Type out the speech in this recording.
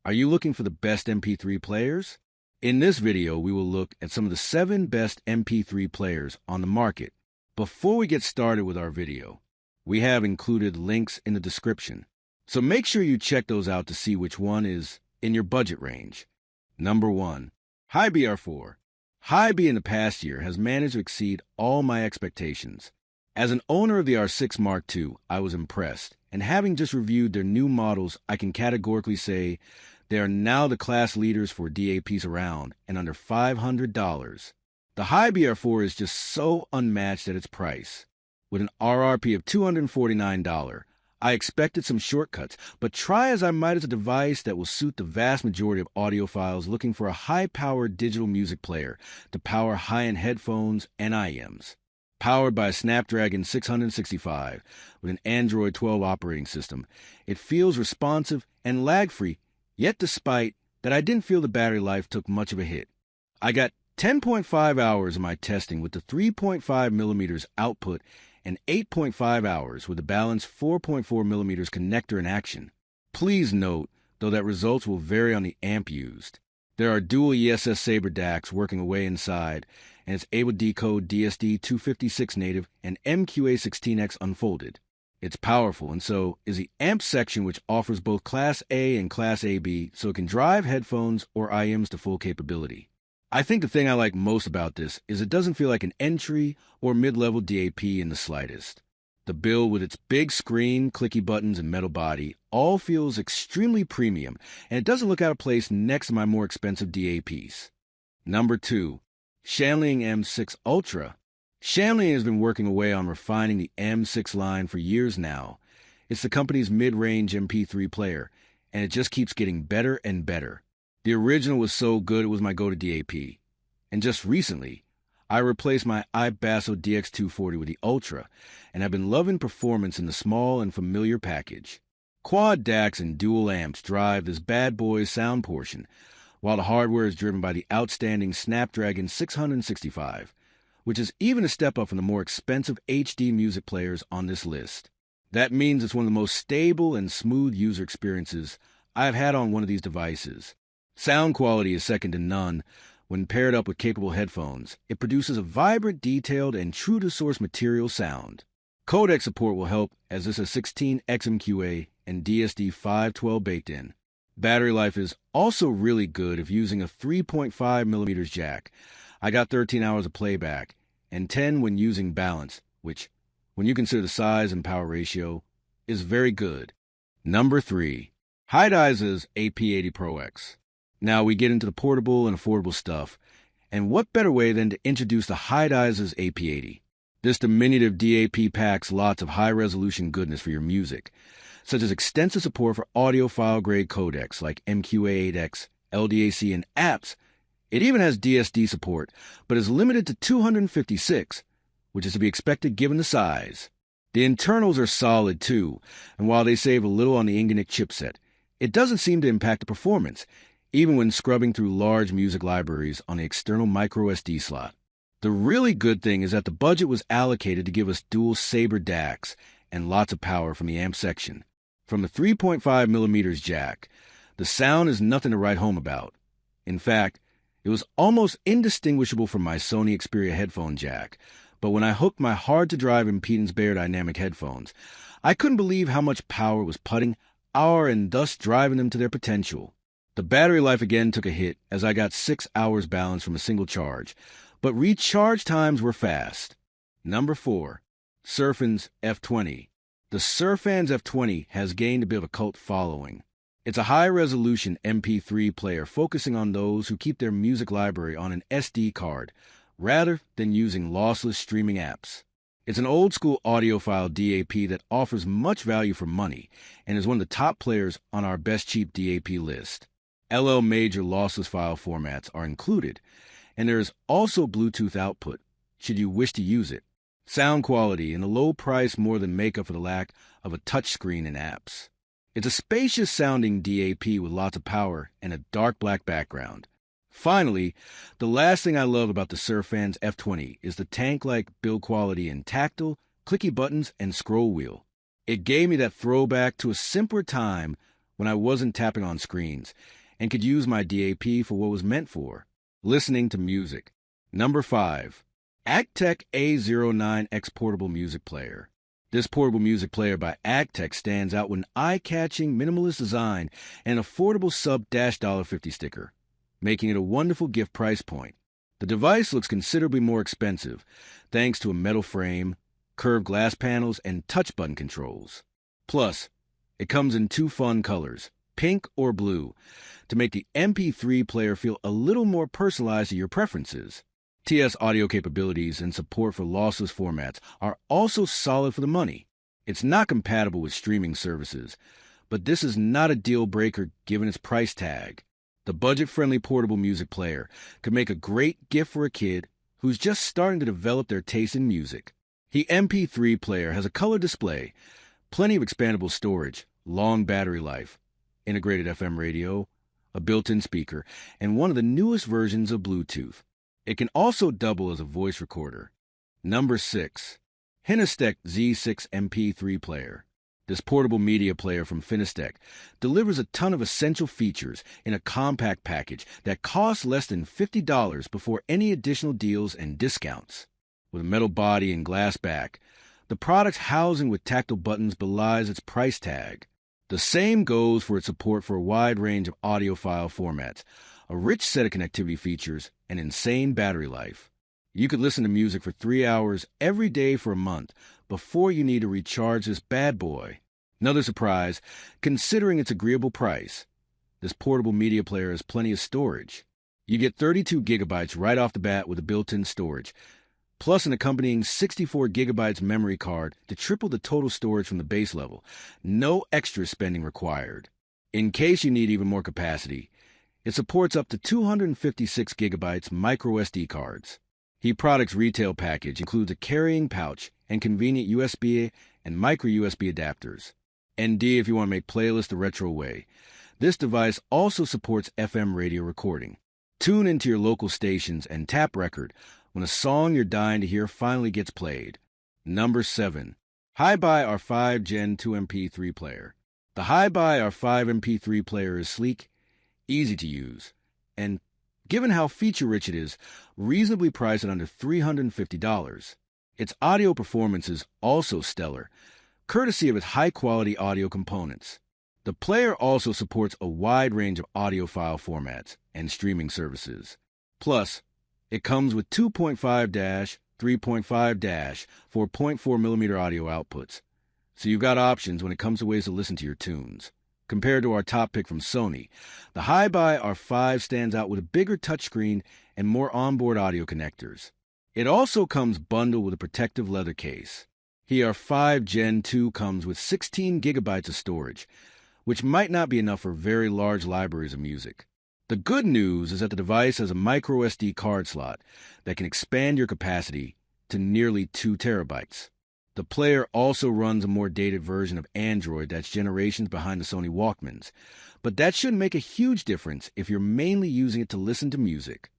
Are you looking for the best MP3 players? In this video, we will look at some of the 7 best MP3 players on the market. Before we get started with our video, we have included links in the description, so make sure you check those out to see which one is in your budget range. Number 1. Hiby R4. Hiby in the past year has managed to exceed all my expectations. As an owner of the R6 Mark II, I was impressed, and having just reviewed their new models, I can categorically say they are now the class leaders for DAPs around and under $500. The Hiby R4 is just so unmatched at its price. With an RRP of $249, I expected some shortcuts, but try as I might as a device that will suit the vast majority of audiophiles looking for a high-powered digital music player to power high-end headphones and IEMs. Powered by a Snapdragon 665 with an Android 12 operating system, it feels responsive and lag-free, yet despite that I didn't feel the battery life took much of a hit. I got 10.5 hours of my testing with the 3.5 millimeters output and 8.5 hours with the balanced 4.4 millimeters connector in action. Please note, though, that results will vary on the amp used. There are dual ESS Sabre DACs working away inside, and it's able to decode DSD-256 native and MQA16X unfolded. It's powerful, and so is the amp section, which offers both Class A and Class AB, so it can drive headphones or IEMs to full capability. I think the thing I like most about this is it doesn't feel like an entry or mid-level DAP in the slightest. The build with its big screen, clicky buttons, and metal body all feels extremely premium, and it doesn't look out of place next to my more expensive DAPs. Number 2. SHANLING M6 Ultra. SHANLING has been working away on refining the M6 line for years now. It's the company's mid-range MP3 player, and it just keeps getting better and better. The original was so good it was my go-to DAP. And just recently, I replaced my iBasso DX240 with the Ultra, and I've been loving performance in the small and familiar package. Quad DACs and dual amps drive this bad boy's sound portion, while the hardware is driven by the outstanding Snapdragon 665, which is even a step up from the more expensive HD music players on this list. That means it's one of the most stable and smooth user experiences I've had on one of these devices. Sound quality is second to none. When paired up with capable headphones, it produces a vibrant, detailed, and true-to-source material sound. Codec support will help, as this has 16 XMQA and DSD-512 baked in. Battery life is also really good if using a 3.5 millimeters jack. I got 13 hours of playback, and 10 when using balance, which, when you consider the size and power ratio, is very good. Number 3. Hidizs AP80 Pro X. Now we get into the portable and affordable stuff, and what better way than to introduce the Hidizs AP80? This diminutive DAP packs lots of high-resolution goodness for your music, such as extensive support for audiophile-grade codecs like MQA8X, LDAC, and apps. It even has DSD support, but is limited to 256, which is to be expected given the size. The internals are solid too, and while they save a little on the Inginix chipset, it doesn't seem to impact the performance, even when scrubbing through large music libraries on the external microSD slot. The really good thing is that the budget was allocated to give us dual Sabre DACs and lots of power from the amp section. From the 3.5 millimeters jack, the sound is nothing to write home about. In fact, it was almost indistinguishable from my Sony Xperia headphone jack, but when I hooked my hard-to-drive impedance Bear dynamic headphones, I couldn't believe how much power was putting out and thus driving them to their potential. The battery life again took a hit as I got 6 hours balance from a single charge, but recharge times were fast. Number 4. SURFANS F20. The SURFANS F20 has gained a bit of a cult following. It's a high-resolution MP3 player focusing on those who keep their music library on an SD card, rather than using lossless streaming apps. It's an old-school audiophile DAP that offers much value for money and is one of the top players on our best cheap DAP list. LL Major lossless file formats are included, and there is also Bluetooth output, should you wish to use it. Sound quality and a low price more than make up for the lack of a touchscreen in apps. It's a spacious-sounding DAP with lots of power and a dark black background. Finally, the last thing I love about the SURFANS F20 is the tank-like build quality in tactile, clicky buttons, and scroll wheel. It gave me that throwback to a simpler time when I wasn't tapping on screens and could use my DAP for what it was meant for, listening to music. Number 5. AGPTEK A09X Portable Music Player. This portable music player by AGPTEK stands out with an eye-catching, minimalist design and affordable sub-$50 sticker, making it a wonderful gift price point. The device looks considerably more expensive, thanks to a metal frame, curved glass panels, and touch button controls. Plus, it comes in 2 fun colors, pink or blue, to make the MP3 player feel a little more personalized to your preferences. TS audio capabilities and support for lossless formats are also solid for the money. It's not compatible with streaming services, but this is not a deal breaker given its price tag. The budget-friendly portable music player could make a great gift for a kid who's just starting to develop their taste in music. The MP3 player has a color display, plenty of expandable storage, long battery life, integrated FM radio, a built-in speaker, and one of the newest versions of Bluetooth. It can also double as a voice recorder. Number 6. hinistec Z6 MP3 Player. This portable media player from hinistec delivers a ton of essential features in a compact package that costs less than $50 before any additional deals and discounts. With a metal body and glass back, the product's housing with tactile buttons belies its price tag. The same goes for its support for a wide range of audiophile formats, a rich set of connectivity features, and insane battery life. You could listen to music for 3 hours every day for a month before you need to recharge this bad boy. Another surprise, considering its agreeable price. This portable media player has plenty of storage. You get 32 gigabytes right off the bat with a built-in storage, plus an accompanying 64 gigabytes memory card to triple the total storage from the base level. No extra spending required. In case you need even more capacity, it supports up to 256 gigabytes micro SD cards. The product's retail package includes a carrying pouch and convenient USB and micro USB adapters. ND if you want to make playlists the retro way. This device also supports FM radio recording. Tune into your local stations and tap record when a song you're dying to hear finally gets played. Number 7. HiBy R5 Gen 2 MP3 Player. The HiBy R5 MP3 Player is sleek, easy to use, and, given how feature-rich it is, reasonably priced at under $350. Its audio performance is also stellar, courtesy of its high-quality audio components. The player also supports a wide range of audiophile formats and streaming services. Plus, it comes with 2.5-, 3.5-, 4.4mm audio outputs, so you've got options when it comes to ways to listen to your tunes. Compared to our top pick from Sony, the HiBy R5 stands out with a bigger touchscreen and more onboard audio connectors. It also comes bundled with a protective leather case. The R5 Gen 2 comes with 16 gigabytes of storage, which might not be enough for very large libraries of music. The good news is that the device has a micro SD card slot that can expand your capacity to nearly 2 terabytes. The player also runs a more dated version of Android that's generations behind the Sony Walkmans, but that shouldn't make a huge difference if you're mainly using it to listen to music.